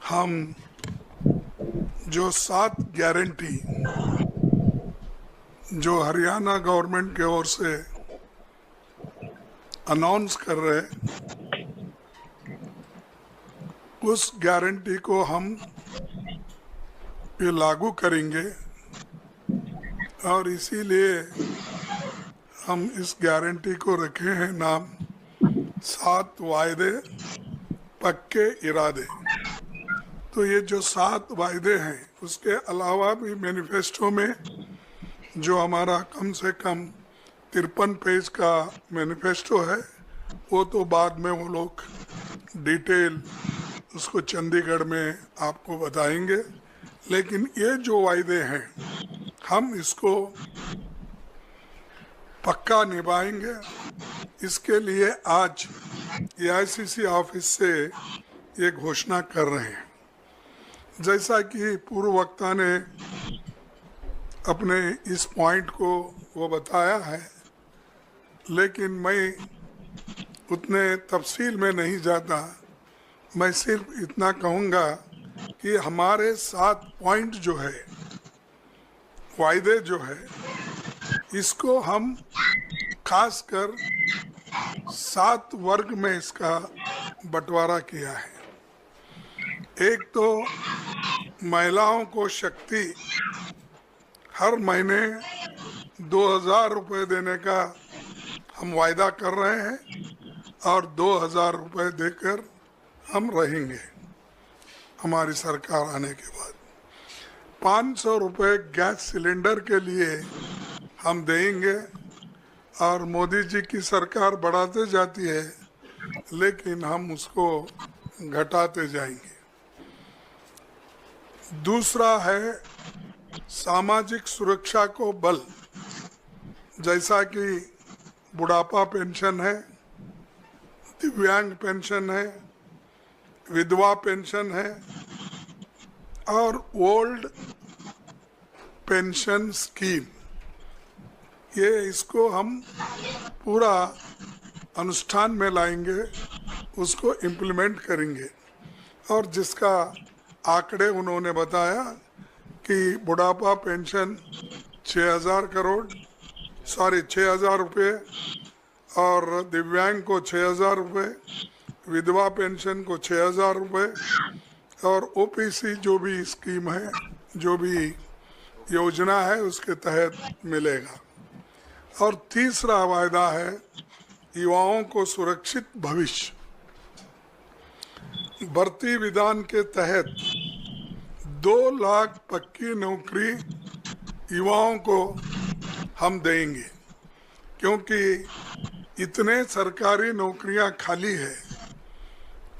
हम जो 7 गारंटी जो हरियाणा गवर्नमेंट की ओर से अनाउंस कर रहे, उस गारंटी को हम ये लागू करेंगे और इसीलिए हम इस गारंटी को रखे हैं नाम 7 वायदे पक्के इरादे। तो ये जो 7 वायदे हैं, उसके अलावा भी मैनिफेस्टो में जो हमारा कम से कम 53 पेज का मैनिफेस्टो है, वो तो बाद में वो लोग डिटेल उसको चंडीगढ़ में आपको बताएंगे। लेकिन ये जो वायदे हैं, हम इसको पक्का निभाएंगे। इसके लिए आज एआईसीसी ऑफिस से ये घोषणा कर रहे हैं। जैसा कि पूर्व वक्ता ने अपने इस पॉइंट को वो बताया है, लेकिन मैं उतने तफसील में नहीं जाता। मैं सिर्फ इतना कहूँगा कि हमारे 7 पॉइंट जो है, वायदे जो है, इसको हम खासकर 7 वर्ग में इसका बंटवारा किया है। एक तो महिलाओं को शक्ति हर महीने 2000 रुपये देने का हम वायदा कर रहे हैं और 2000 रुपये देकर हम रहेंगे हमारी सरकार आने के बाद। 500 रुपये गैस सिलेंडर के लिए हम देंगे और मोदी जी की सरकार बढ़ाते जाती है, लेकिन हम उसको घटाते जाएंगे। दूसरा है सामाजिक सुरक्षा को बल, जैसा कि बुढ़ापा पेंशन है, दिव्यांग पेंशन है, विधवा पेंशन है और ओल्ड पेंशन स्कीम। ये इसको हम पूरा अनुष्ठान में लाएंगे, उसको इम्प्लीमेंट करेंगे। और जिसका आंकड़े उन्होंने बताया कि बुढ़ापा पेंशन 6,000 रुपये और दिव्यांग को 6,000 रुपये, विधवा पेंशन को 6,000 रुपये और ओपीसी जो भी स्कीम है, जो भी योजना है, उसके तहत मिलेगा। और तीसरा वायदा है युवाओं को सुरक्षित भविष्य। भर्ती विधान के तहत 2 लाख पक्की नौकरी युवाओं को हम देंगे, क्योंकि इतने सरकारी नौकरियां खाली है,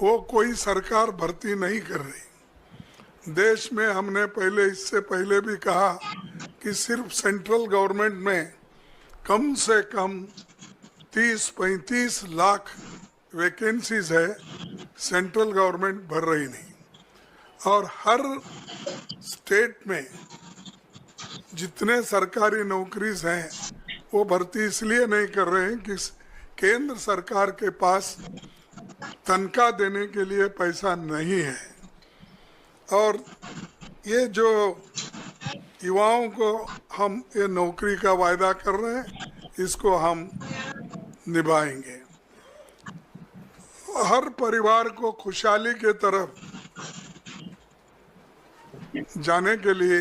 वो कोई सरकार भर्ती नहीं कर रही। देश में हमने पहले, इससे पहले भी कहा कि सिर्फ सेंट्रल गवर्नमेंट में कम से कम 30-35 लाख वैकेंसीज है, सेंट्रल गवर्नमेंट भर रही नहीं। और हर स्टेट में जितने सरकारी नौकरीज हैं, वो भर्ती इसलिए नहीं कर रहे हैं कि केंद्र सरकार के पास तनख्वाह देने के लिए पैसा नहीं है। और ये जो युवाओं को हम ये नौकरी का वायदा कर रहे हैं, इसको हम निभाएंगे। हर परिवार को खुशहाली के तरफ जाने के लिए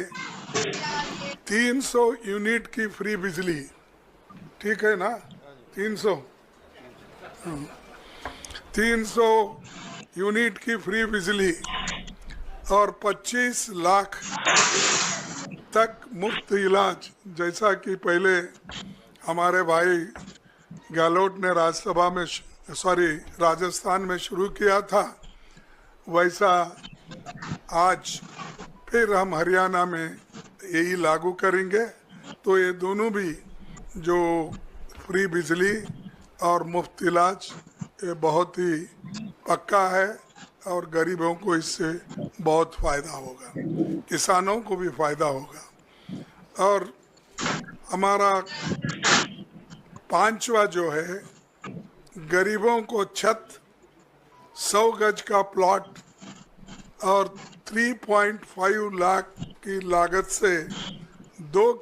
300 यूनिट की फ्री बिजली, ठीक है ना? 300 यूनिट की फ्री बिजली और 25 लाख तक मुफ्त इलाज, जैसा कि पहले हमारे भाई गहलोत ने राजस्थान में शुरू किया था, वैसा आज फिर हम हरियाणा में यही लागू करेंगे। तो ये दोनों भी, जो फ्री बिजली और मुफ्त इलाज, ये बहुत ही पक्का है और गरीबों को इससे बहुत फ़ायदा होगा, किसानों को भी फ़ायदा होगा। और हमारा 5वां जो है, गरीबों को छत, 100 गज का प्लॉट और 3.5 लाख की लागत से 2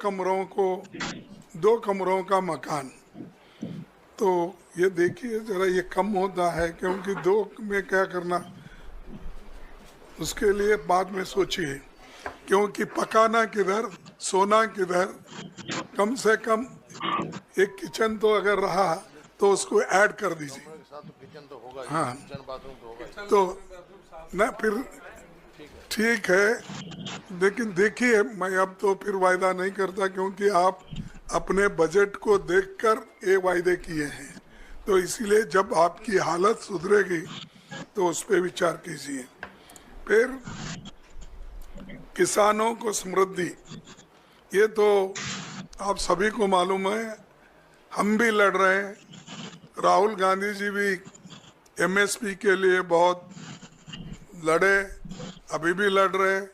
कमरों का मकान। तो ये देखिए जरा, ये कम होता है क्योंकि 2 में क्या करना, उसके लिए बाद में सोचिए, क्योंकि पकाना किधर, सोना किधर। कम से कम एक किचन तो अगर रहा तो उसको ऐड कर दीजिए। हाँ, तो ना फिर ठीक है, लेकिन देखिए मैं अब तो फिर वायदा नहीं करता, क्योंकि आप अपने बजट को देखकर ये वायदे किए हैं। तो इसीलिए जब आपकी हालत सुधरेगी तो उस पर विचार कीजिए। फिर किसानों को समृद्धि, ये तो आप सभी को मालूम है, हम भी लड़ रहे हैं। राहुल गांधी जी भी एमएसपी के लिए बहुत लड़े, अभी भी लड़ रहे हैं।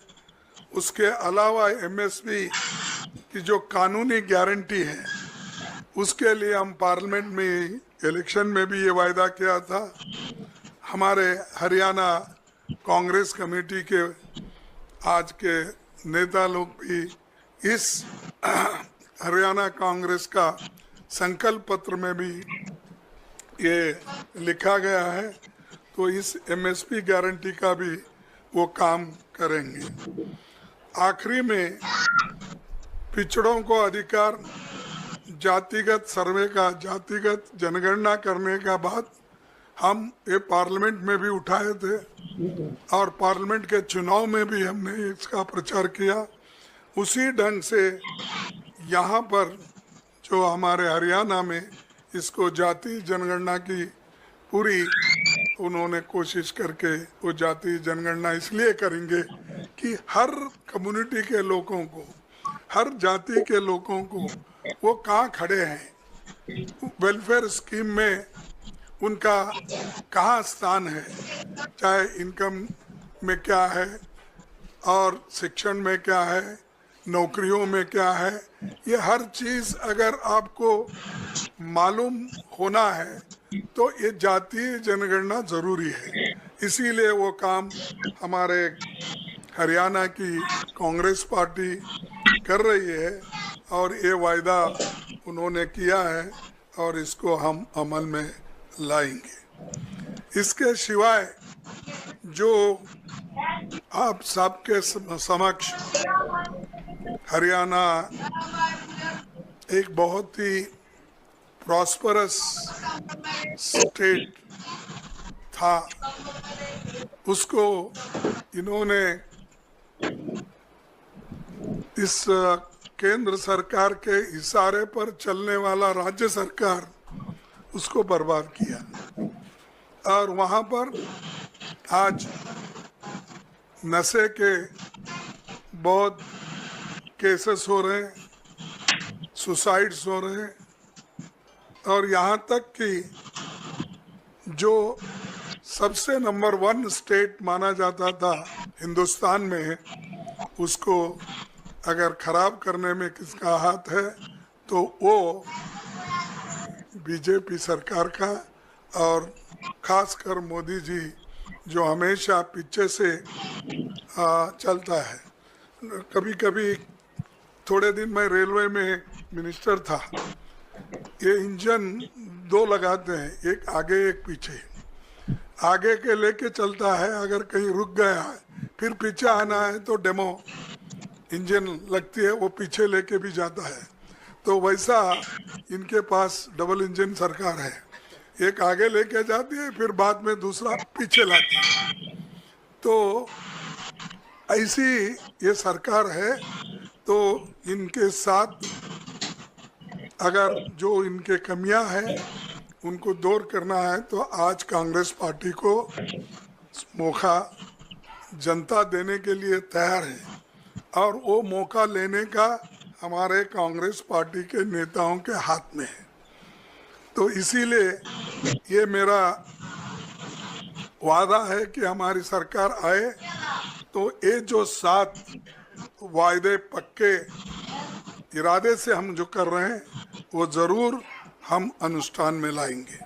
उसके अलावा एमएसपी की जो कानूनी गारंटी है, उसके लिए हम पार्लियामेंट में इलेक्शन में भी ये वायदा किया था। हमारे हरियाणा कांग्रेस कमेटी के आज के नेता लोग भी इस हरियाणा कांग्रेस का संकल्प पत्र में भी ये लिखा गया है। तो इस एमएसपी गारंटी का भी वो काम करेंगे। आखिरी में पिछड़ों को अधिकार, जातिगत सर्वे का, जातिगत जनगणना करने का बात हम ये पार्लियामेंट में भी उठाए थे और पार्लियामेंट के चुनाव में भी हमने इसका प्रचार किया। उसी ढंग से यहाँ पर जो हमारे हरियाणा में इसको जाति जनगणना की पूरी उन्होंने कोशिश करके वो जाति जनगणना इसलिए करेंगे कि हर कम्युनिटी के लोगों को, हर जाति के लोगों को वो कहाँ खड़े हैं, वेलफेयर स्कीम में उनका कहाँ स्थान है, चाहे इनकम में क्या है और शिक्षण में क्या है, नौकरियों में क्या है। ये हर चीज़ अगर आपको मालूम होना है तो ये जातीय जनगणना जरूरी है। इसीलिए वो काम हमारे हरियाणा की कांग्रेस पार्टी कर रही है और ये वायदा उन्होंने किया है और इसको हम अमल में लाएंगे। इसके सिवाय जो आप सबके समक्ष हरियाणा एक बहुत ही प्रॉस्परस स्टेट था, उसको इन्होंने इस केंद्र सरकार के इशारे पर चलने वाला राज्य सरकार उसको बर्बाद किया और वहाँ पर आज नशे के बहुत केसेस हो रहे हैं, सुसाइड्स हो रहे हैं और यहाँ तक कि जो सबसे नंबर 1 स्टेट माना जाता था हिंदुस्तान में, उसको अगर खराब करने में किसका हाथ है तो वो बीजेपी सरकार का और खासकर मोदी जी जो हमेशा पीछे से चलता है। कभी कभी थोड़े दिन मैं रेलवे में मिनिस्टर था, ये इंजन 2 लगाते हैं, एक आगे एक पीछे। आगे के लेके चलता है, अगर कहीं रुक गया है फिर पीछे आना है तो डेमो इंजन लगती है, वो पीछे लेके भी जाता है। तो वैसा इनके पास डबल इंजन सरकार है, एक आगे लेके जाती है फिर बाद में दूसरा पीछे लाती है। तो ऐसी ये सरकार है। तो इनके साथ अगर जो इनके कमियां हैं उनको दूर करना है तो आज कांग्रेस पार्टी को मौका जनता देने के लिए तैयार है और वो मौका लेने का हमारे कांग्रेस पार्टी के नेताओं के हाथ में है। तो इसीलिए ये मेरा वादा है कि हमारी सरकार आए तो ये जो 7 वायदे पक्के इरादे से हम जो कर रहे हैं वो ज़रूर हम अनुष्ठान में लाएंगे।